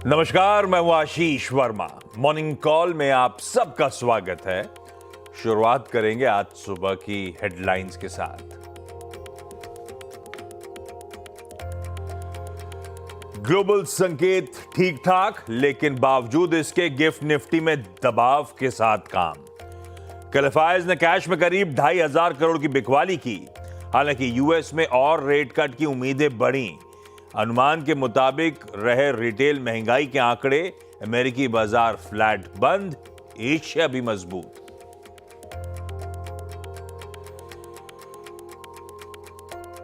नमस्कार, मैं हूं आशीष वर्मा। मॉर्निंग कॉल में आप सबका स्वागत है। शुरुआत करेंगे आज सुबह की हेडलाइंस के साथ। ग्लोबल संकेत ठीक ठाक, लेकिन बावजूद इसके गिफ्ट निफ्टी में दबाव के साथ काम। क्वालिफायर्स ने कैश में करीब 2,500 करोड़ की बिकवाली की। हालांकि यूएस में और रेट कट की उम्मीदें बढ़ी। अनुमान के मुताबिक रहे रिटेल महंगाई के आंकड़े। अमेरिकी बाजार फ्लैट बंद, एशिया भी मजबूत।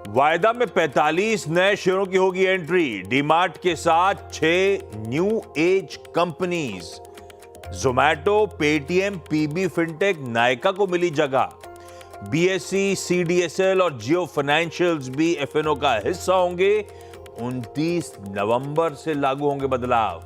वायदा में 45 नए शेयरों की होगी एंट्री। डीमार्ट के साथ 6 new age companies, Zomato, Paytm, PB Fintech, Nykaa को मिली जगह। बीएसई, सीडीएसएल और जियो फाइनेंशियल्स भी एफएनओ का हिस्सा होंगे। 29 नवंबर से लागू होंगे बदलाव।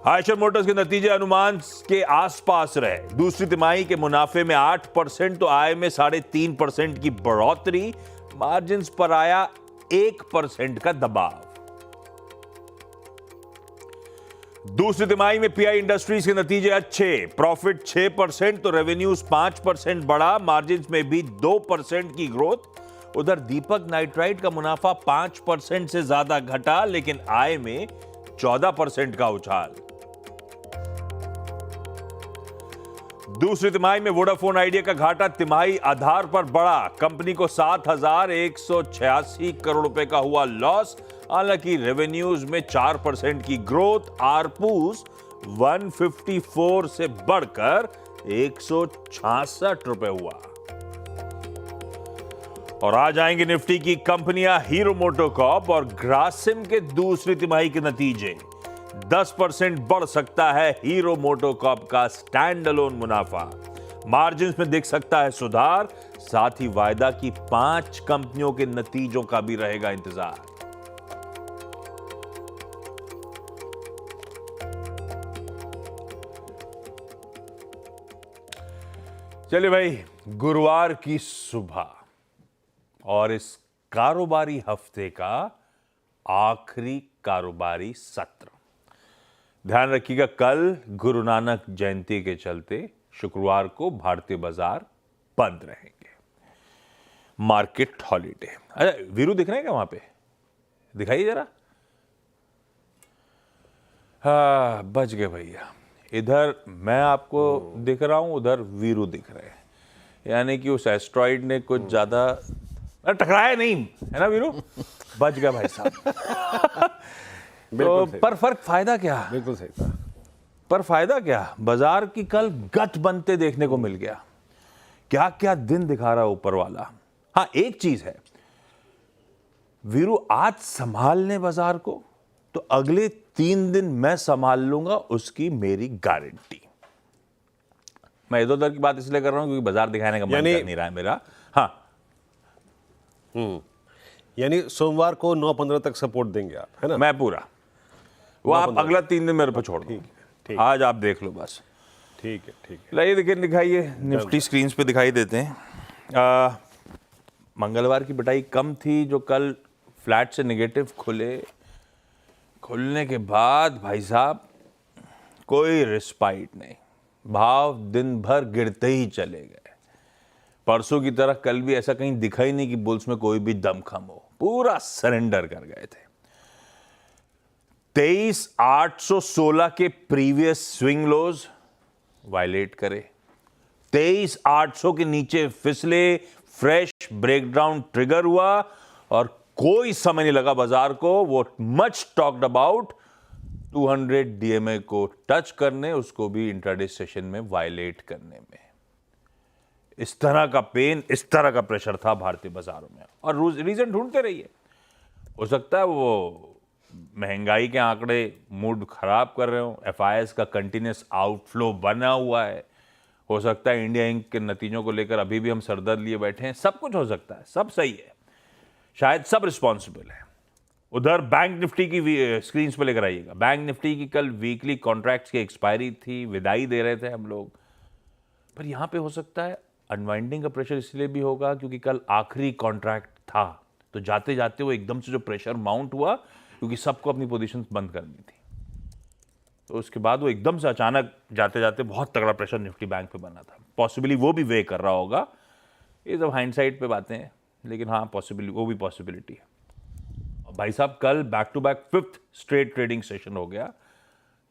आयशर मोटर्स के नतीजे अनुमान के आसपास रहे। दूसरी तिमाही के मुनाफे में 8% तो आय में 3.5% की बढ़ोतरी। मार्जिन पर आया 1% का दबाव। दूसरी तिमाही में पीआई इंडस्ट्रीज के नतीजे अच्छे। प्रॉफिट 6% तो रेवेन्यूज 5% बढ़ा। मार्जिन में भी 2% की ग्रोथ। उधर दीपक नाइट्राइट का मुनाफा 5% से ज्यादा घटा, लेकिन आय में 14% का उछाल। दूसरी तिमाही में वोडाफोन आइडिया का घाटा तिमाही आधार पर बढ़ा। कंपनी को 7,186 करोड़ रुपए का हुआ लॉस। हालांकि रेवेन्यूज में 4% की ग्रोथ। आरपूस 154 से बढ़कर 166 रुपए हुआ। और आज आएंगे निफ्टी की कंपनियां हीरो मोटोकॉर्प और ग्रासिम के दूसरी तिमाही के नतीजे। 10% बढ़ सकता है हीरो मोटोकॉर्प का स्टैंड अलोन मुनाफा। मार्जिन में दिख सकता है सुधार। साथ ही वायदा की 5 कंपनियों के नतीजों का भी रहेगा इंतजार। चलिए भाई, गुरुवार की सुबह और इस कारोबारी हफ्ते का आखिरी कारोबारी सत्र। ध्यान रखिएगा, कल गुरु नानक जयंती के चलते शुक्रवार को भारतीय बाजार बंद रहेंगे। Market holiday. अरे वीरू दिख रहे हैं क्या वहां पे? दिखाइए जरा। हाँ, बच गए भैया। इधर मैं आपको दिख रहा हूं, उधर वीरू दिख रहे हैं। यानी कि उस एस्ट्रॉइड ने कुछ ज्यादा टकराया नहीं है ना वीरू? बच गया भाई साहब। तो पर फर्क फायदा क्या? बिल्कुल सही था। पर फायदा क्या? बाजार की कल गट बनते देखने को मिल गया। क्या क्या दिन दिखा रहा है ऊपर वाला। हाँ, एक चीज है वीरू, आज संभालने बाजार को तो अगले 3 दिन मैं संभाल लूंगा, उसकी मेरी गारंटी। मैं इधर उधर की बात इसलिए कर रहा हूं क्योंकि बाजार दिखाने का मन कर नहीं रहा है मेरा। हाँ, यानी सोमवार को 9-15 तक सपोर्ट देंगे आप, है ना? मैं पूरा वो आप अगला 3 दिन मेरे पे छोड़ दो। ठीक। आज आप देख लो बस। ठीक है। लाइए देखिए, दिखाइए निफ्टी स्क्रीन पे दिखाई देते हैं। मंगलवार की बटाई कम थी जो कल फ्लैट से नेगेटिव खुलने के बाद भाई साहब कोई रिस्पाइट नहीं। भाव दिन भर गिरते ही चले गए। परसों की तरह कल भी ऐसा कहीं दिखा ही नहीं कि बुल्स में कोई भी दमखम हो। पूरा सरेंडर कर गए थे। 23,816 के प्रीवियस स्विंग लोज वायलेट करे। 23,800 के नीचे फिसले। फ्रेश ब्रेकडाउन ट्रिगर हुआ और कोई समय नहीं लगा बाजार को वो मच टॉक्ड अबाउट 200 डीएमए को टच करने, उसको भी इंट्राडे सेशन में वायलेट करने में। इस तरह का पेन, इस तरह का प्रेशर था भारतीय बाजारों में। और रीजन ढूंढते रहिए। हो सकता है वो महंगाई के आंकड़े मूड खराब कर रहे हो। एफआईएस का कंटिन्यूस आउटफ्लो बना हुआ है। हो सकता है इंडिया इंक के नतीजों को लेकर अभी भी हम सरदर्द लिए बैठे हैं। सब कुछ हो सकता है, सब सही है, शायद सब रिस्पॉन्सिबल है। उधर बैंक निफ्टी की स्क्रीन पे लेकर आइएगा। बैंक निफ्टी की कल वीकली कॉन्ट्रैक्ट्स की एक्सपायरी थी, विदाई दे रहे थे हम लोग। पर यहां पे हो सकता है अनवाइंडिंग का प्रेशर इसलिए भी होगा क्योंकि कल आखिरी कॉन्ट्रैक्ट था तो जाते जाते वो एकदम से जो प्रेशर माउंट हुआ, क्योंकि सबको अपनी पोजीशन बंद करनी थी, तो उसके बाद वो एकदम से अचानक जाते जाते बहुत तगड़ा प्रेशर निफ्टी बैंक पे बना था। पॉसिबली वो भी वे कर रहा होगा, ये सब हाइंडसाइट पे बातें हैं, लेकिन हाँ पॉसिबली वो भी पॉसिबिलिटी है। भाई साहब कल back to back 5th straight trading session हो गया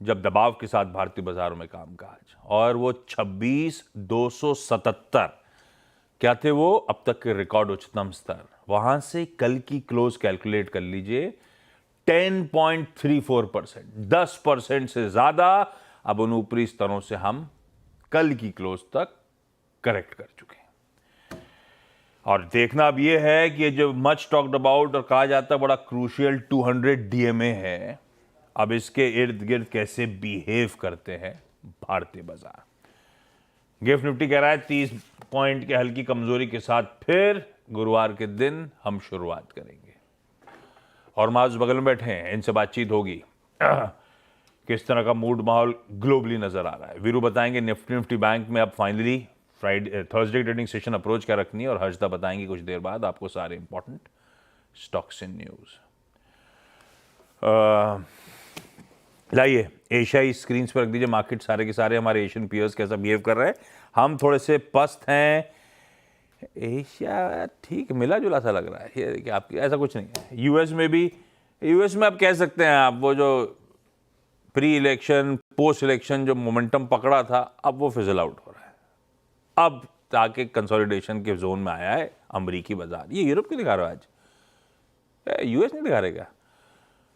जब दबाव के साथ भारतीय बाजारों में कामकाज, और वो 26,277 क्या थे वो अब तक के रिकॉर्ड उच्चतम स्तर। वहां से कल की क्लोज कैलकुलेट कर लीजिए 10.34%, 10% से ज्यादा अब उन ऊपरी स्तरों से हम कल की क्लोज तक करेक्ट कर चुके हैं। और देखना अब यह है कि जो मच टॉक्ड अबाउट और कहा जाता है बड़ा क्रूशियल 200 डीएमए है, अब इसके इर्द गिर्द कैसे बिहेव करते हैं भारतीय बाजार। गिफ्ट निफ्टी कह रहा है 30 पॉइंट के हल्की कमजोरी के साथ फिर गुरुवार के दिन हम शुरुआत करेंगे। और माज बगल में बैठे हैं, इनसे बातचीत होगी। किस तरह का मूड माहौल ग्लोबली नजर आ रहा है, वीरू बताएंगे। निफ्टी बैंक में अब finally Thursday trading session approach क्या रखनी है, और हर्षदा बताएंगे कुछ देर बाद आपको सारे इंपॉर्टेंट स्टॉक्स इन न्यूज। लाइए एशियाई स्क्रीन पर रख दीजिए। मार्केट सारे के सारे हमारे एशियन पीयर्स कैसा बिहेव कर रहे हैं। हम थोड़े से पस्त हैं। एशिया ठीक मिला जुला सा लग रहा है, ये देखिए आपकी ऐसा कुछ नहीं है। यूएस में भी, यूएस में आप कह सकते हैं आप वो जो प्री इलेक्शन पोस्ट इलेक्शन जो मोमेंटम पकड़ा था अब वो फिजल आउट हो रहा है। अब ताकि कंसोलिडेशन के जोन में आया है अमरीकी बाजार। ये यूरोप क्यों दिखा रहा है आज, यूएस नहीं दिखा रहेगा।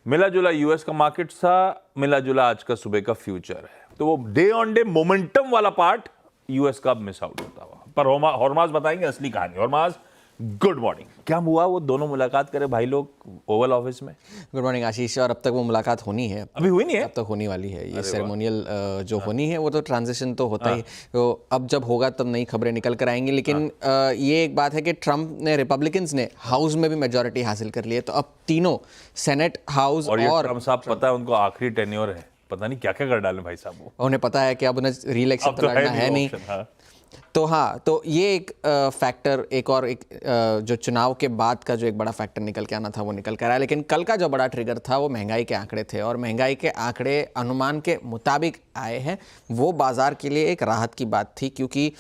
मिला जुला यूएस का मार्केट था, मिला जुला आज का सुबह का फ्यूचर है। तो वो डे ऑन डे मोमेंटम वाला पार्ट यूएस का अब मिस आउट होता हुआ। पर हॉर्माज बताएंगे असली कहानी। हॉर्माज गुड मॉर्निंग, क्या हुआ वो दोनों मुलाकात करे भाई लोग ओवल ऑफिस में? गुड मॉर्निंग आशीष। और अब तक वो मुलाकात होनी है, अभी हुई नहीं है? अब तक होनी वाली है। ये सेरेमोनियल जो होनी है वो तो ट्रांजिशन तो होता ही, तो अब जब होगा तब नई खबरें निकल कर आएंगी। लेकिन ये एक बात है कि ट्रंप ने, रिपब्लिकन्स ने हाउस में भी मेजॉरिटी हासिल कर ली है, तो अब तीनों सेनेट, हाउस और ट्रंप साहब पता है उनको आखिरी टेन्योर है, पता नहीं क्या क्या कर डाले भाई साहब वो। उन्हें पता है कि अब उन्हें री-इलेक्शन तो लड़ना है नहीं। तो हाँ, तो ये एक फैक्टर, एक और एक जो चुनाव के बाद का जो एक बड़ा फैक्टर निकल के आना था वो निकल कर आया। लेकिन कल का जो बड़ा ट्रिगर था वो महंगाई के आंकड़े थे, और महंगाई के आंकड़े अनुमान के मुताबिक आए हैं। वो बाजार के लिए एक राहत की बात थी, क्योंकि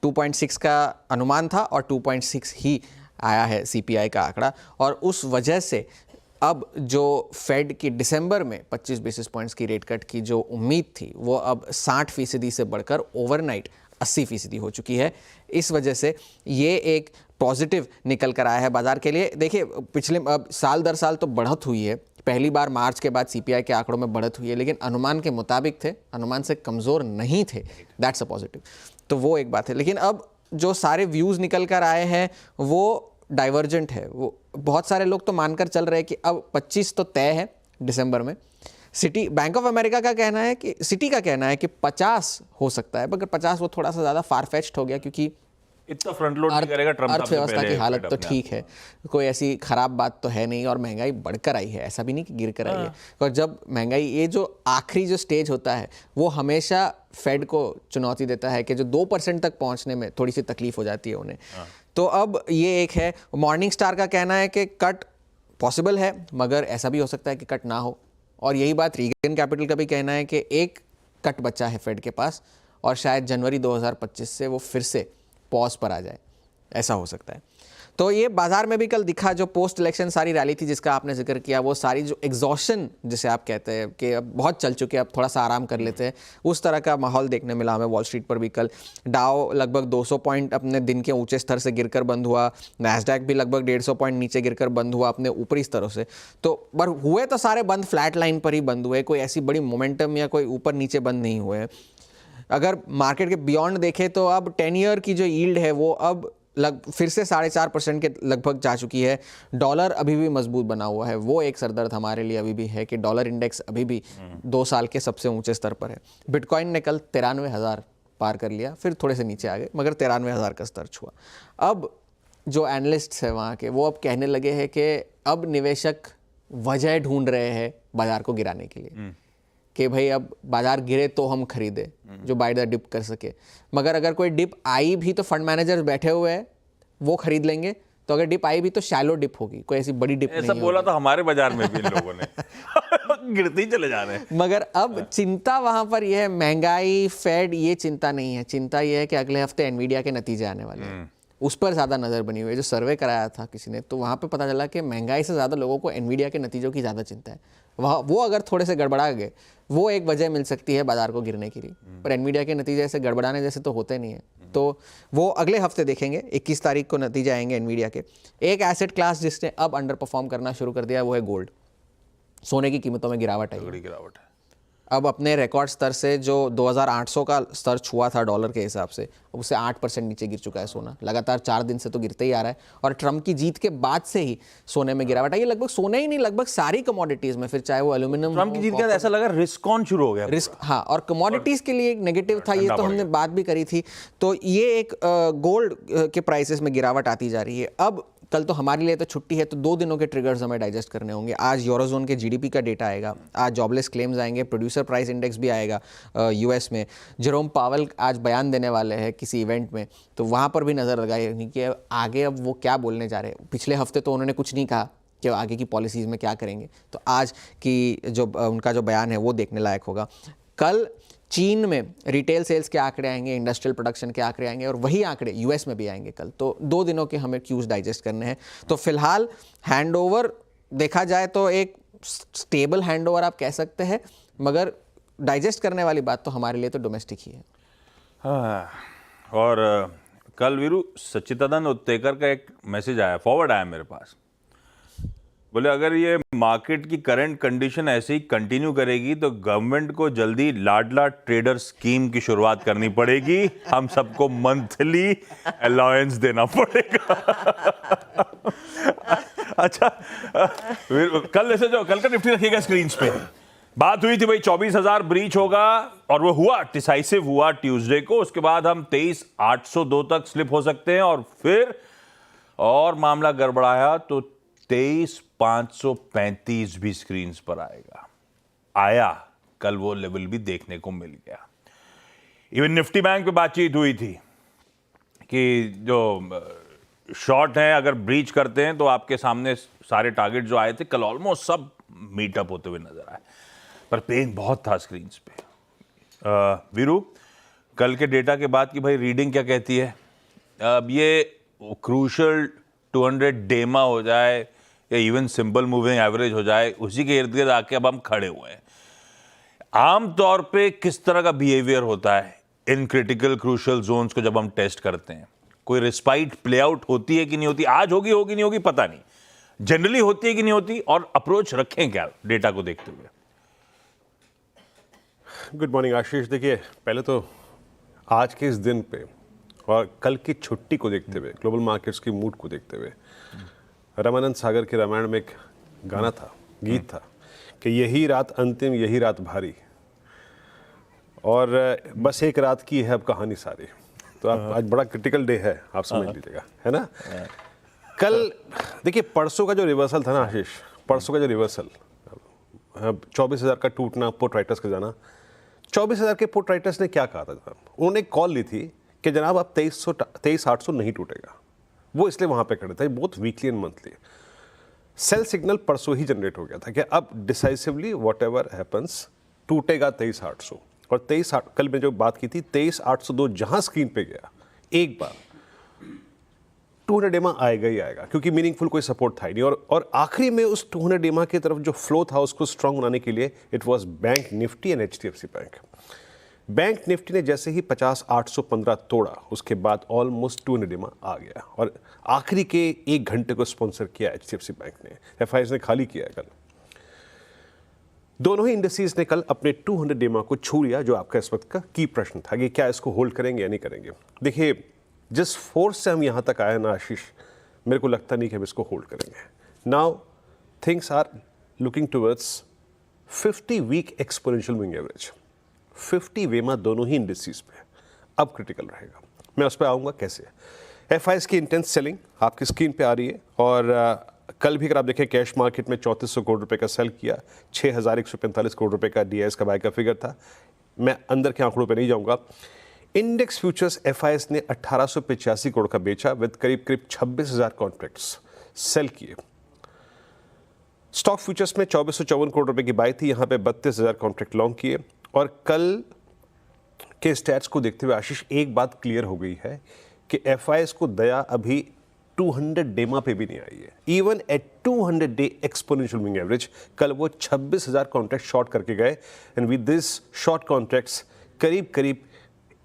2.6 का अनुमान था और 2.6 ही आया है सीपीआई का आंकड़ा। और उस वजह से अब जो फेड की दिसंबर में 25 बेसिस पॉइंट्स की रेट कट की जो उम्मीद थी वो अब 60% से बढ़कर ओवरनाइट 80% हो चुकी है। इस वजह से ये एक पॉजिटिव निकल कर आया है बाजार के लिए। देखिए पिछले अब साल दर साल तो बढ़त हुई है, पहली बार मार्च के बाद सीपीआई के आंकड़ों में बढ़त हुई है, लेकिन अनुमान के मुताबिक थे, अनुमान से कमज़ोर नहीं थे। That's a positive. तो वो एक बात है। लेकिन अब जो सारे व्यूज़ निकल कर आए हैं वो डाइवर्जेंट है। वो बहुत सारे लोग तो मानकर चल रहे हैं कि अब 25 तो तय है दिसंबर में। सिटी बैंक ऑफ अमेरिका का कहना है कि, सिटी का कहना है कि 50 हो सकता है, मगर 50 वो थोड़ा सा ज़्यादा फारफेच्ड हो गया, क्योंकि इतना फ्रंट लोड नहीं करेगा ट्रंप। अर्थव्यवस्था की हालत तो ठीक है, कोई ऐसी खराब बात तो है नहीं, और महंगाई बढ़कर आई है, ऐसा भी नहीं कि गिर कर आई है। और जब महंगाई, ये जो आखिरी जो स्टेज होता है वो हमेशा फेड को चुनौती देता है कि जो 2% तक पहुंचने में थोड़ी सी तकलीफ हो जाती है उन्हें। तो अब ये एक है। मॉर्निंग स्टार का कहना है कि कट पॉसिबल है, मगर ऐसा भी हो सकता है कि कट ना हो। और यही बात रीगन कैपिटल का भी कहना है कि एक कट बचा है फेड के पास, और शायद जनवरी 2025 से वो फिर से पॉज पर आ जाए, ऐसा हो सकता है। तो ये बाजार में भी कल दिखा, जो पोस्ट इलेक्शन सारी रैली थी जिसका आपने जिक्र किया, वो सारी जो एग्जॉशन जिसे आप कहते हैं कि अब बहुत चल चुके हैं, अब थोड़ा सा आराम कर लेते हैं, उस तरह का माहौल देखने मिला हमें वॉल स्ट्रीट पर भी कल। डाउ लगभग 200 पॉइंट अपने दिन के ऊंचे स्तर से गिरकर बंद हुआ, नैस्डैक भी लगभग 150 पॉइंट नीचे गिरकर बंद हुआ अपने ऊपरी स्तरों से। तो पर हुए तो सारे बंद फ्लैट लाइन पर ही बंद हुए, कोई ऐसी बड़ी मोमेंटम या कोई ऊपर नीचे बंद नहीं हुए। अगर मार्केट के बियॉन्ड देखें तो अब 10 ईयर की जो यील्ड है वो अब फिर से 4.5% के लगभग जा चुकी है। डॉलर अभी भी मजबूत बना हुआ है, वो एक सरदर्द हमारे लिए अभी भी है कि डॉलर इंडेक्स अभी भी 2 साल के सबसे ऊंचे स्तर पर है। बिटकॉइन ने कल 93,000 पार कर लिया, फिर थोड़े से नीचे आ गए, मगर 93,000 का स्तर छुआ। अब जो एनालिस्ट्स हैं वहाँ के, वो अब कहने लगे हैं कि अब निवेशक वजह ढूंढ रहे हैं बाजार को गिराने के लिए, कि भाई अब बाजार गिरे तो हम खरीदें, जो बाय द डिप कर सके। मगर अगर कोई डिप आई भी तो फंड मैनेजर्स बैठे हुए हैं, वो खरीद लेंगे, तो अगर डिप आई भी तो शैलो डिप होगी, कोई ऐसी बड़ी डिप नहीं ऐसा बोला तो हमारे बाजार में भी इन लोगों ने गिरते ही चले जा रहे हैं। मगर अब चिंता वहां पर यह है, महंगाई, फेड, ये चिंता नहीं है। चिंता यह है कि अगले हफ्ते एनवीडिया के नतीजे आने वाले हैं, उस पर ज़्यादा नज़र बनी हुई है। जो सर्वे कराया था किसी ने, तो वहाँ पे पता चला कि महंगाई से ज़्यादा लोगों को एनवीडिया के नतीजों की ज़्यादा चिंता है। वह वो अगर थोड़े से गड़बड़ा गए, वो एक वजह मिल सकती है बाजार को गिरने के लिए, पर एनवीडिया के नतीजे ऐसे गड़बड़ाने जैसे तो होते नहीं है। तो वो अगले हफ्ते देखेंगे, 21 तारीख को नतीजे आएंगे एनवीडिया के। एक एसेट क्लास जिसने अब अंडर परफॉर्म करना शुरू कर दिया है वो है गोल्ड। सोने की कीमतों में गिरावट आई, बड़ी गिरावट है। अब अपने रिकॉर्ड स्तर से जो 2800 का स्तर छुआ था डॉलर के हिसाब से, अब उससे 8% नीचे गिर चुका है सोना। लगातार 4 दिन से तो गिरते ही आ रहा है, और ट्रम्प की जीत के बाद से ही सोने में गिरावट आई है। लगभग सोने ही नहीं, लगभग सारी कमोडिटीज में, फिर चाहे वो एल्यूमिनियम, ट्रम्प की जीत के बाद ऐसा लगा रिस्क ऑन शुरू हो गया। रिस्क, हाँ, और कमोडिटीज के लिए एक नेगेटिव था, ये तो हमने बात भी करी थी। तो ये एक गोल्ड के प्राइसेस में गिरावट आती जा रही है। अब कल तो हमारे लिए तो छुट्टी है, तो 2 दिनों के ट्रिगर्स हमें डाइजेस्ट करने होंगे। आज यूरोजोन के जीडीपी का डेटा आएगा, आज जॉबलेस क्लेम्स आएंगे, प्रोड्यूसर प्राइस इंडेक्स भी आएगा यूएस में। जेरोम पावेल आज बयान देने वाले हैं किसी इवेंट में, तो वहाँ पर भी नज़र लगाई कि आगे अब वो क्या बोलने जा रहे हैं। पिछले हफ्ते तो उन्होंने कुछ नहीं कहा कि आगे की पॉलिसीज़ में क्या करेंगे, तो आज की जो उनका जो बयान है वो देखने लायक होगा। कल चीन में रिटेल सेल्स के आंकड़े आएंगे, इंडस्ट्रियल प्रोडक्शन के आंकड़े आएंगे, और वही आंकड़े यूएस में भी आएंगे कल। तो 2 दिनों के हमें क्यूज डाइजेस्ट करने हैं। तो फिलहाल हैंडओवर देखा जाए तो एक स्टेबल हैंडओवर आप कह सकते हैं, मगर डाइजेस्ट करने वाली बात तो हमारे लिए तो डोमेस्टिक ही है। हाँ, और कल वीरू सच्चिदानंद उत्तेकर का एक मैसेज आया, फॉरवर्ड आया मेरे पास। बोले अगर ये मार्केट की करंट कंडीशन ऐसे ही कंटिन्यू करेगी तो गवर्नमेंट को जल्दी लाडला ट्रेडर स्कीम की शुरुआत करनी पड़ेगी, हम सबको मंथली अलाउंस देना पड़ेगा। अच्छा, कल ऐसे जो कल का निफ्टी रखिएगा स्क्रीन पे। बात हुई थी भाई 24,000 ब्रीच होगा, और वो हुआ, डिसाइसिव हुआ ट्यूसडे को। उसके बाद हम 23,802 तक स्लिप हो सकते हैं, और फिर और मामला गड़बड़ाया तो 23,535 भी स्क्रीन पर आया। कल वो लेवल भी देखने को मिल गया। इवन निफ्टी बैंक पे बातचीत हुई थी कि जो शॉर्ट हैं अगर ब्रीच करते हैं तो आपके सामने सारे टारगेट जो आए थे कल ऑलमोस्ट सब मीटअप होते हुए नजर आए, पर पेन बहुत था स्क्रीन पे। वीरू, कल के डेटा के बाद की भाई रीडिंग क्या कहती है? अब ये क्रूशल 200 डेमा हो जाए या इवन सिंपल मूविंग एवरेज हो जाए, उसी के इर्द गिर्द आके अब हम खड़े हुए हैं। आम तौर पे किस तरह का बिहेवियर होता है इन क्रिटिकल क्रूशल जोन्स को जब हम टेस्ट करते हैं? कोई रिस्पाइट प्ले आउट होती है कि नहीं होती? आज होगी नहीं होगी पता नहीं, जनरली होती है कि नहीं होती, और अप्रोच रखें क्या डेटा को देखते हुए? गुड मॉर्निंग आशीष। देखिए, पहले तो आज के इस दिन पे और कल की छुट्टी को देखते हुए, ग्लोबल मार्केट्स की मूड को देखते हुए, रामानंद सागर के रामायण में एक गाना था, गीत था कि यही रात अंतिम, यही रात भारी, और बस एक रात की है अब कहानी सारी। तो आप आज बड़ा क्रिटिकल डे है, आप समझ लीजिएगा, है ना। कल देखिए, परसों का जो रिवर्सल था ना आशीष, परसों का जो रिवर्सल, 24,000 का टूटना, पुट राइटर्स का जाना। 24,000 के पुट राइटर्स ने क्या कहा था? उन्होंने कॉल ली थी कि जनाब आप 23,800 नहीं टूटेगा। वो इसलिए वहाँ पे खड़े थे, बहुत weekly and monthly. Sell signal परसों ही जनरेट हो गया था कि अब डिसाइसिवली व्हाट एवर हैपन्स टूटेगा 23,800। और 23,800 कल मैं जो बात की थी 23,802 जहाँ स्क्रीन पे गया एक बार 200 डेमा आएगा ही आएगा, क्योंकि मीनिंगफुल कोई सपोर्ट था ही नहीं। और आखिरी में उस 200 डेमा की तरफ जो फ्लो था उसको स्ट्रांग बनाने के लिए it was bank Nifty and HDFC bank. Bank Nifty ने जैसे ही 50,815 तोड़ा, उसके बाद ऑलमोस्ट 200 डेमा आ गया, और आखिरी के 1 घंटे को स्पॉन्सर किया HDFC बैंक ने, FIs ने खाली किया कल। दोनों ही इंडस्ट्रीज ने कल अपने 200 डेमा को छू लिया, जो आपका इस वक्त का की प्रश्न था कि क्या इसको होल्ड करेंगे या नहीं करेंगे। देखिए, जिस फोर्स से हम यहाँ तक आए ना आशीष, मेरे को लगता नहीं कि हम इसको होल्ड करेंगे। Now things are looking towards 50 week exponential moving average, 50 वेमा दोनों ही इंडस्ट्रीज पे अब क्रिटिकल रहेगा। मैं उस पर आऊँगा कैसे। FIs की इंटेंस सेलिंग आपकी स्क्रीन पे आ रही है, और कल भी अगर आप देखें कैश मार्केट में 3400 करोड़ रुपए का सेल किया, 6,145 करोड़ रुपए का DIs का बाय का फिगर था। मैं अंदर के आंकड़ों पे नहीं जाऊँगा। इंडेक्स फ्यूचर्स FIS ने 1885 करोड़ का बेचा विद करीब करीब 26,000 कॉन्ट्रैक्ट्स सेल किए। स्टॉक फ्यूचर्स में 2454 करोड़ रुपए की बाई थी, यहां पे 32,000 कॉन्ट्रैक्ट लॉन्ग किए। और कल के स्टैट्स को देखते हुए आशीष एक बात क्लियर हो गई है कि FIS को दया अभी 200 डेमा पे भी नहीं आई है। Even at 200 day exponential moving average कल वो 26,000 कॉन्ट्रैक्ट शॉर्ट करके गए and with this short contracts करीब करीब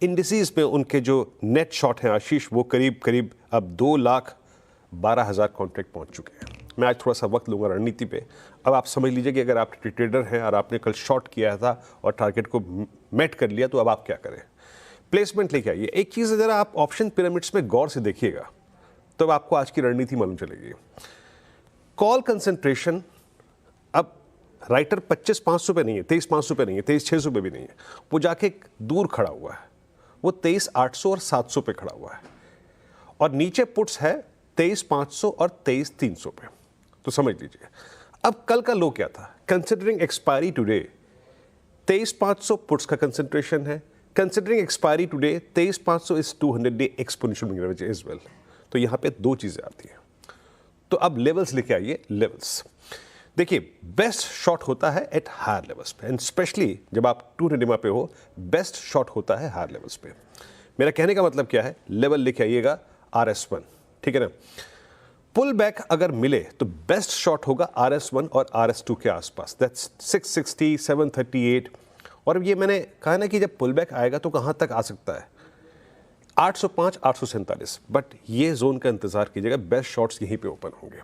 इंडिसेस में उनके जो नेट शॉर्ट हैं आशीष वो करीब करीब अब 2,12,000 कॉन्ट्रैक्ट पहुंच चुके हैं। मैं आज थोड़ा सा वक्त लूंगा रणनीति पे। अब आप समझ लीजिए कि अगर आप ट्रेडर हैं और आपने कल शॉर्ट किया था और टारगेट को मेट कर लिया तो अब आप क्या करें, प्लेसमेंट लेके आइए। एक चीज़ ज़रा आप ऑप्शन पिरामिड्स में गौर से देखिएगा तो अब आपको आज की रणनीति मालूम चलेगी। कॉल कंसेंट्रेशन अब राइटर 25,500 पे नहीं है, 23,500 पे नहीं है, 23,600 पे भी नहीं है, वो जाके दूर खड़ा हुआ है, वो 23,800 और 700 पे खड़ा हुआ है। और नीचे पुट्स है 23,500 और 23,300 पे। तो समझ लीजिए अब कल का लो क्या था, कंसिडरिंग एक्सपायरी टुडे 23,500 पुट्स का कंसेंट्रेशन है, considering expiry today 23,500 is 200 day exponential moving average age well. तो यहां पे दो चीजें आती हैं। तो अब लेवल्स लेके आइए। लेवल्स देखिए, बेस्ट शॉट होता है एट हायर लेवल्स पे एंड स्पेशली जब आप 200 डेमा पे हो, बेस्ट शॉट होता है हायर लेवल्स पे। मेरा कहने का मतलब क्या है, लेवल लेके आइएगा RS1, ठीक है ना। पुल बैक अगर मिले तो बेस्ट शॉट होगा RS1 और RS2 के आसपास, दैट्स 660, 738। और ये मैंने कहा ना कि जब पुल बैक आएगा तो कहां तक आ सकता है, 805, 847। बट ये जोन का इंतजार कीजिएगा, बेस्ट शॉट्स यहीं पे ओपन होंगे।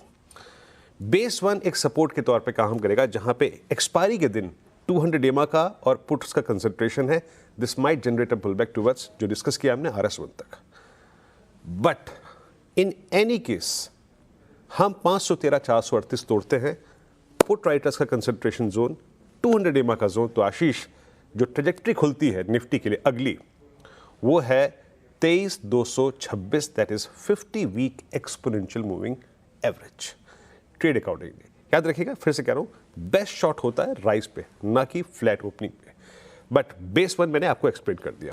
बेस 1 एक सपोर्ट के तौर पे काम करेगा जहां पे एक्सपायरी के दिन 200 डेमा का और पुट्स का कंसंट्रेशन है। This might generate a pull back towards जो डिस्कस किया हमने RS1 तक। बट इन एनी केस हम 513, 438 तोड़ते हैं, पुट राइटर्स का कंसंट्रेशन जोन, 200 डेमा का जोन। तो आशीष जो ट्रेजेक्ट्री खुलती है निफ्टी के लिए अगली, वो है 23,226, that is 50 week exponential moving average trade accordingly. याद रखिएगा, फिर से कह रहा हूं, बेस्ट शॉट होता है राइज पे, ना कि फ्लैट ओपनिंग पे। बट बेस 1 मैंने आपको एक्सप्लेन कर दिया।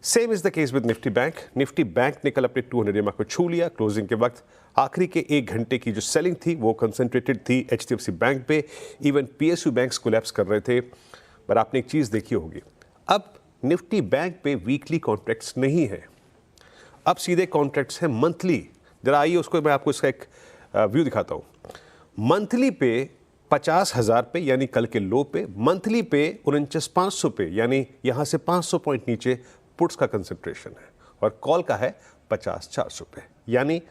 Same is the case with Nifty bank. Nifty bank ने कल अपने 200 डेमा को छू लिया क्लोजिंग के वक्त। आखिरी के 1 घंटे की जो सेलिंग थी वो कंसंट्रेटेड थी HDFC बैंक पे, इवन PSU बैंक्स कोलैप्स कर रहे थे। पर आपने एक चीज देखी होगी, अब निफ्टी बैंक पे वीकली कॉन्ट्रैक्ट्स नहीं है, अब सीधे कॉन्ट्रैक्ट्स हैं मंथली। जरा आइए उसको मैं आपको इसका एक व्यू दिखाता हूं। मंथली पे 50,000 पे यानी कल के लो पे, मंथली पे 49,500 पे यानी यहां से 500 पॉइंट नीचे पुट्स का कंसंट्रेशन है, और कॉल का है 50,400 पे। यानी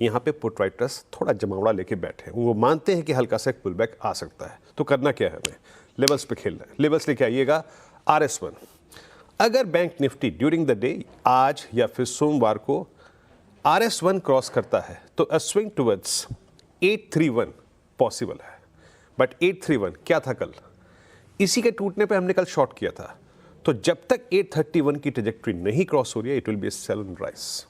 यहां पे पुट राइटर्स थोड़ा जमावड़ा लेके बैठे हैं, वो मानते हैं कि हल्का सा एक पुल बैक आ सकता है। तो करना क्या है, हमें लेवल्स पे खेलना है। लेवल्स लेके आइएगा RS1। अगर bank Nifty during the day आज या फिर सोमवार को RS1 क्रॉस करता है तो अ स्विंग टुवर्ड्स 831 पॉसिबल है। बट 831 क्या था कल, इसी के टूटने पे हमने कल शॉर्ट किया था। तो जब तक 831 की ट्रेजेक्ट्री नहीं क्रॉस हो रही है, it will be sell and rise.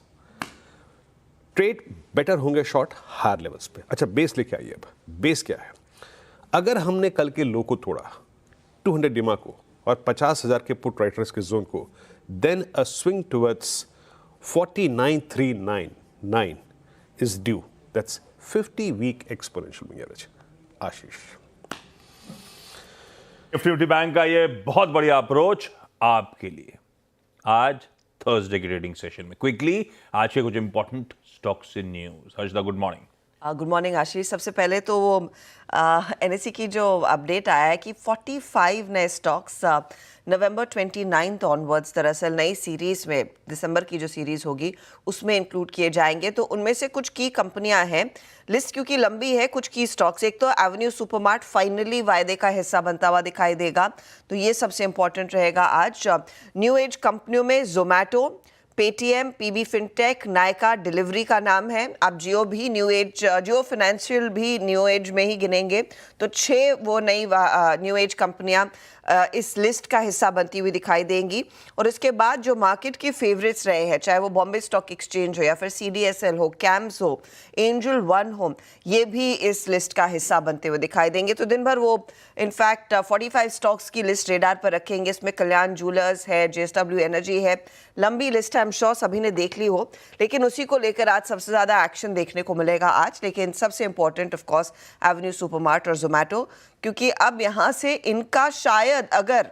Trade better होंगे शॉर्ट हायर लेवल्स पे। अच्छा, बेस लेके आइए। अब बेस क्या है, अगर हमने कल के लो को तोड़ा 200 डिमा को और 50,000 के पुट राइटर्स के जोन को, then a swing towards 49,399 is due, that's 50 week exponential moving average. Ashish, Nifty bank का ये बहुत बढ़िया अप्रोच आपके लिए आज थर्सडे की ट्रेडिंग सेशन में। क्विकली आज के कुछ important stocks in news. Harshada, good morning. Good morning Ashish. सबसे पहले तो वो NSE की जो अपडेट आया है कि 45 नए स्टॉक्स नवंबर 29 ऑनवर्ड्स दरअसल नई सीरीज में, दिसंबर की जो सीरीज होगी उसमें इंक्लूड किए जाएंगे। तो उनमें से कुछ की कंपनियां हैं, लिस्ट क्योंकि लंबी है, कुछ की स्टॉक्स। एक तो एवेन्यू सुपरमार्ट फाइनली वायदे का हिस्सा बनता हुआ दिखाई देगा, तो ये सबसे इंपॉर्टेंट रहेगा आज। न्यू एज कंपनियों में Zomato, Paytm, PB fintech, Nykaa delivery का नाम है। अब जियो भी न्यू एज, जियो फाइनेंशियल भी न्यू एज में ही गिनेंगे। तो 6 वो नई न्यू एज कंपनियां इस लिस्ट का हिस्सा बनती हुई दिखाई देंगी। और इसके बाद जो मार्केट के फेवरेट्स रहे हैं, चाहे वो बॉम्बे स्टॉक एक्सचेंज हो या फिर CDSL हो, कैम्स हो, एंजल वन हो, ये भी इस लिस्ट का हिस्सा बनते हुए दिखाई देंगे। तो दिन भर वो इनफैक्ट 45 स्टॉक्स की लिस्ट रेडार पर रखेंगे। इसमें कल्याण ज्वेलर्स है, JSW एनर्जी है, लंबी लिस्ट है, आई एम श्योर सभी ने देख ली हो, लेकिन उसी को लेकर आज सबसे ज़्यादा एक्शन देखने को मिलेगा आज। लेकिन सबसे important of course Avenue supermart और जोमेटो, क्योंकि अब यहाँ से इनका शायद अगर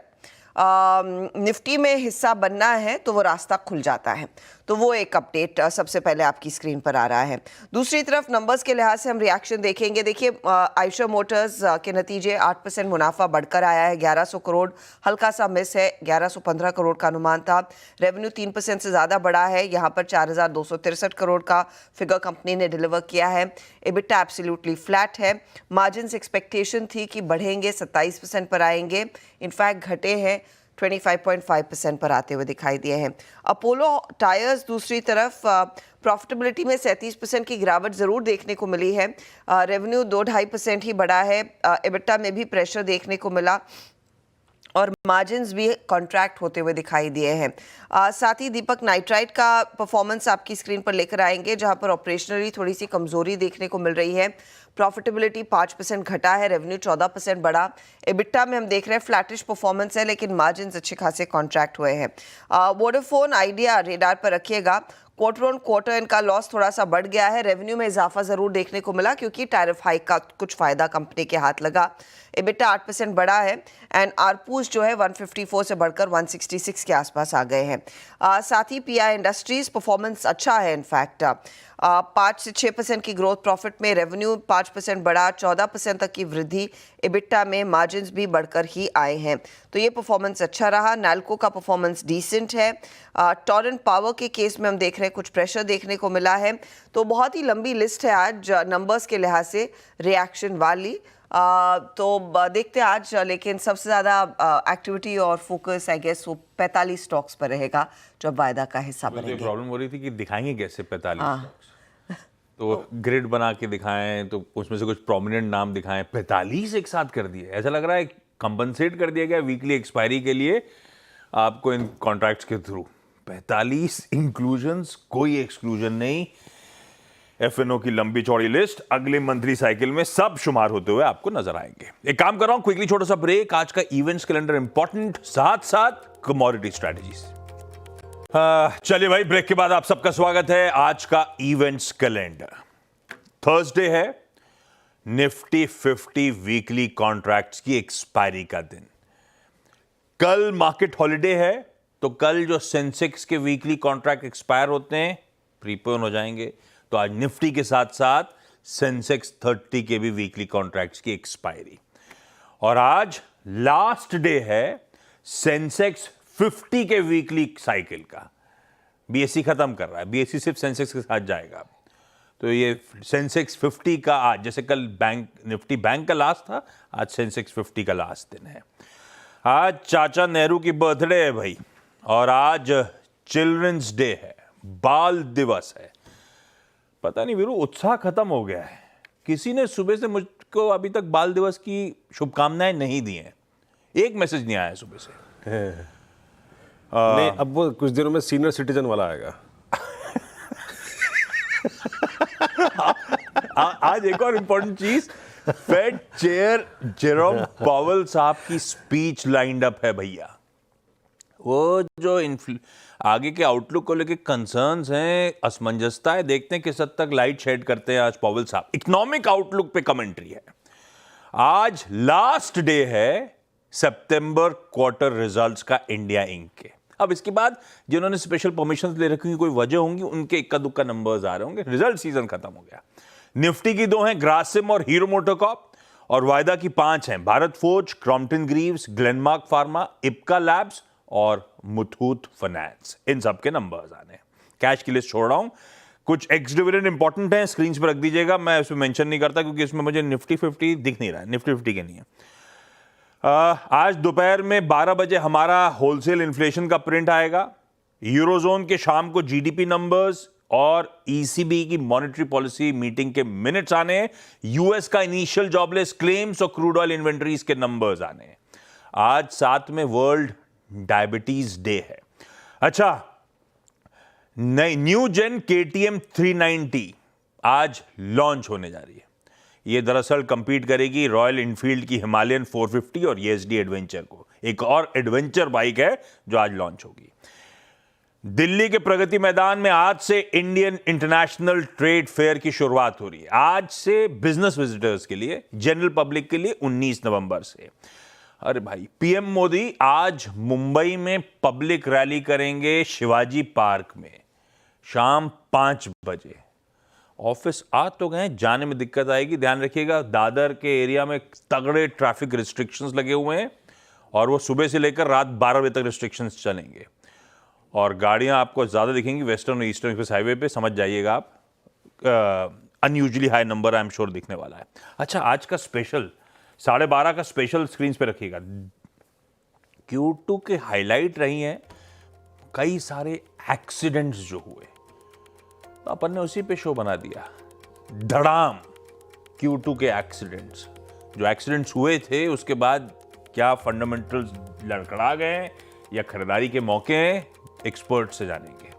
निफ्टी में हिस्सा बनना है तो वो रास्ता खुल जाता है। तो वो एक अपडेट सबसे पहले आपकी स्क्रीन पर आ रहा है। दूसरी तरफ नंबर्स के लिहाज से हम रिएक्शन देखेंगे। देखिए आयशर मोटर्स के नतीजे 8% मुनाफा बढ़कर आया है, 1100 करोड़, हल्का सा मिस है, 1115 करोड़ का अनुमान था। रेवेन्यू 3% से ज़्यादा बढ़ा है, यहाँ पर 4263 करोड़ का फिगर कंपनी ने डिलीवर किया है। EBITDA एब्सोल्युटली फ्लैट है। मार्जिन्स एक्सपेक्टेशन थी कि बढ़ेंगे, 27% पर आएंगे, इनफैक्ट घटे हैं, 25.5% पर आते हुए दिखाई दिए हैं। अपोलो टायर्स दूसरी तरफ प्रॉफिटेबिलिटी में 37% की गिरावट ज़रूर देखने को मिली है। रेवेन्यू 2-2.5% ही बढ़ा है। EBITDA में भी प्रेशर देखने को मिला और मार्जिन्स भी कॉन्ट्रैक्ट होते हुए दिखाई दिए हैं। साथ ही दीपक नाइट्राइट का परफॉर्मेंस आपकी स्क्रीन पर लेकर आएंगे, जहां पर ऑपरेशनली थोड़ी सी कमजोरी देखने को मिल रही है। प्रॉफिटेबिलिटी 5% घटा है, रेवेन्यू 14% बढ़ा। EBITDA में हम देख रहे हैं फ्लैटिश परफॉर्मेंस है, लेकिन मार्जिन्स अच्छे खासे कॉन्ट्रैक्ट हुए हैं। वोडाफोन आइडिया रेडार पर रखिएगा। क्वार्टर ऑन क्वार्टर इनका लॉस थोड़ा सा बढ़ गया है। रेवेन्यू में इजाफा ज़रूर देखने को मिला क्योंकि टैरिफ हाइक का कुछ फ़ायदा कंपनी के हाथ लगा। EBITDA 8% बढ़ा है एंड आरपूस जो है 154 से बढ़कर 166 के आसपास आ गए हैं। साथ ही PI इंडस्ट्रीज़ परफॉर्मेंस अच्छा है, इनफैक्ट 5 से 6% की ग्रोथ प्रॉफिट में, रेवेन्यू 5% बढ़ा, 14% तक की वृद्धि EBITDA में, मार्जिन्स भी बढ़कर ही आए हैं। तो ये परफॉर्मेंस अच्छा रहा। नैल्को का परफॉर्मेंस डिसेंट है। टोरेंट पावर के केस में हम देख रहे हैं कुछ प्रेशर देखने को मिला है। तो बहुत ही लंबी लिस्ट है आज नंबर्स के लिहाज से रिएक्शन वाली। तो देखते हैं आज, लेकिन सबसे ज़्यादा एक्टिविटी और फोकस आई गेस वो 45 स्टॉक्स पर रहेगा जो वायदा का हिस्सा बनेंगे। प्रॉब्लम हो रही थी कि दिखाएंगे कैसे 45 स्टॉक्स, तो ग्रिड बना के दिखाएं तो उसमें से कुछ प्रोमिनेंट नाम दिखाएं। 45 एक साथ कर दिए, ऐसा लग रहा है कंपनसेट कर दिया गया वीकली एक्सपायरी के लिए आपको इन कॉन्ट्रैक्ट्स के थ्रू। 45 इंक्लूजन्स, कोई एक्सक्लूजन नहीं। FNO की लंबी चौड़ी लिस्ट अगले मंथली साइकिल में सब शुमार होते हुए आपको नजर आएंगे। एक काम कर रहा हूं, क्विकली छोटा सा ब्रेक। आज का इवेंट्स कैलेंडर इंपॉर्टेंट, साथ साथ कमोडिटी स्ट्रेटजीज। चलिए भाई, ब्रेक के बाद आप सबका स्वागत है। आज का इवेंट्स कैलेंडर, थर्सडे है, निफ्टी 50 वीकली कॉन्ट्रैक्ट्स की एक्सपायरी का दिन। कल मार्केट हॉलिडे है, तो कल जो सेंसेक्स के वीकली कॉन्ट्रैक्ट एक्सपायर होते हैं प्रीपोन हो जाएंगे। तो आज निफ्टी के साथ साथ सेंसेक्स 30 के भी वीकली कॉन्ट्रैक्ट्स की एक्सपायरी। और आज लास्ट डे है सेंसेक्स 50 के वीकली साइकिल का। BSE खत्म कर रहा है, BSE सिर्फ सेंसेक्स के साथ जाएगा। तो ये सेंसेक्स 50 का आज, जैसे कल निफ्टी बैंक का लास्ट था, आज सेंसेक्स 50 का लास्ट दिन है। आज चाचा नेहरू की बर्थडे है भाई, और आज चिल्ड्रंस डे है, बाल दिवस है। पता नहीं वीरू, उत्साह खत्म हो गया है। किसी ने सुबह से मुझको अभी तक बाल दिवस की शुभकामनाएं नहीं दी हैं। एक मैसेज नहीं आया सुबह से। नहीं, अब वो कुछ दिनों में सीनियर सिटीजन वाला आएगा। आज एक और इंपॉर्टेंट चीज, फेड चेयर जेरोम पावेल साहब की स्पीच लाइंड अप है भैया। वो जो आगे के आउटलुक को लेके कंसर्न्स हैं, असमंजसता है, देखते हैं किस हद तक लाइट शेड करते हैं आज पावेल साहब। इकोनॉमिक आउटलुक पे कमेंट्री है। आज लास्ट डे है सितंबर क्वार्टर रिजल्ट्स का इंडिया इंक के। अब इसके बाद जिन्होंने स्पेशल परमिशन ले रखी, कोई वजह होंगी, उनके इक्का दुक्का नंबर्स आ रहे होंगे। रिजल्ट सीजन खत्म हो गया। निफ्टी की 2 हैं, ग्रासिम और हीरो मोटोकॉर्प, और वायदा की 5 हैं, Bharat forge, Crompton Greaves, Glenmark pharma, Ipca labs और मुथूट फाइनेंस। इन सब के नंबर्स आने। कैश की लिस्ट छोड़ रहा हूं, कुछ एक्स डिविडेंड इंपॉर्टेंट है, स्क्रीन पर रख दीजिएगा। मैं इसमें मेंशन नहीं करता क्योंकि इसमें मुझे निफ्टी 50 दिख नहीं रहा है, निफ्टी 50 के नहीं है। आज दोपहर में 12 बजे हमारा होलसेल इन्फ्लेशन का प्रिंट आएगा। यूरोजोन के शाम को GDP नंबर्स और ECB की मॉनेटरी पॉलिसी मीटिंग के मिनट्स आने हैं। US का इनिशियल जॉबलेस क्लेम्स और क्रूड ऑयल इन्वेंटरीज के नंबर्स आने हैं। आज साथ में वर्ल्ड डायबिटीज डे है। अच्छा, नई न्यू जेन KTM 390 आज लॉन्च होने जा रही है। ये दरअसल कंपीट करेगी रॉयल इनफील्ड की हिमालयन 450 और ESD एडवेंचर को। एक और एडवेंचर बाइक है जो आज लॉन्च होगी। दिल्ली के प्रगति मैदान में आज से इंडियन इंटरनेशनल ट्रेड फेयर की शुरुआत हो रही है। आज से बिजनेस विजिटर्स के लिए, जनरल पब्लिक के लिए 19 नवंबर से। अरे भाई, PM मोदी आज मुंबई में पब्लिक रैली करेंगे शिवाजी पार्क में शाम 5 बजे। ऑफिस आ तो गए, जाने में दिक्कत आएगी, ध्यान रखिएगा। दादर के एरिया में तगड़े ट्रैफिक रिस्ट्रिक्शंस लगे हुए हैं और वो सुबह से लेकर रात 12 बजे तक रिस्ट्रिक्शंस चलेंगे और गाड़ियां आपको ज़्यादा दिखेंगी वेस्टर्न और ईस्टर्न एक्सप्रेस हाईवे पे, समझ जाइएगा आप। Unusually high number I am sure दिखने वाला है। अच्छा, आज का स्पेशल 12:30 का स्पेशल स्क्रीन पे रखिएगा। Q2 के हाईलाइट रही हैं कई सारे एक्सीडेंट्स जो हुए, तो अपन ने उसी पे शो बना दिया। धड़ाम Q2 के एक्सीडेंट्स, जो एक्सीडेंट्स हुए थे उसके बाद क्या फंडामेंटल्स लड़खड़ा गए या खरीदारी के मौके हैं, एक्सपर्ट से जानेंगे।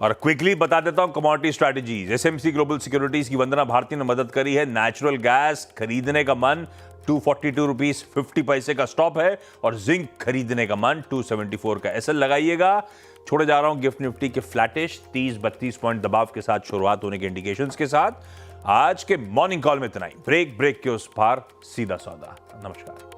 और क्विकली बता देता हूं commodity strategies. SMC global securities की वंदना भारती ने मदद करी है। नेचुरल गैस खरीदने का मन 242 रुपीज 50 पैसे का स्टॉप है और जिंक खरीदने का मन 274 का SL लगाइएगा। छोड़े जा रहा हूं गिफ्ट निफ्टी के फ्लैटिश 30-32 पॉइंट दबाव के साथ शुरुआत होने के इंडिकेशंस के साथ। आज के मॉर्निंग कॉल में इतना ही। ब्रेक के उस पार सीधा सौदा। नमस्कार।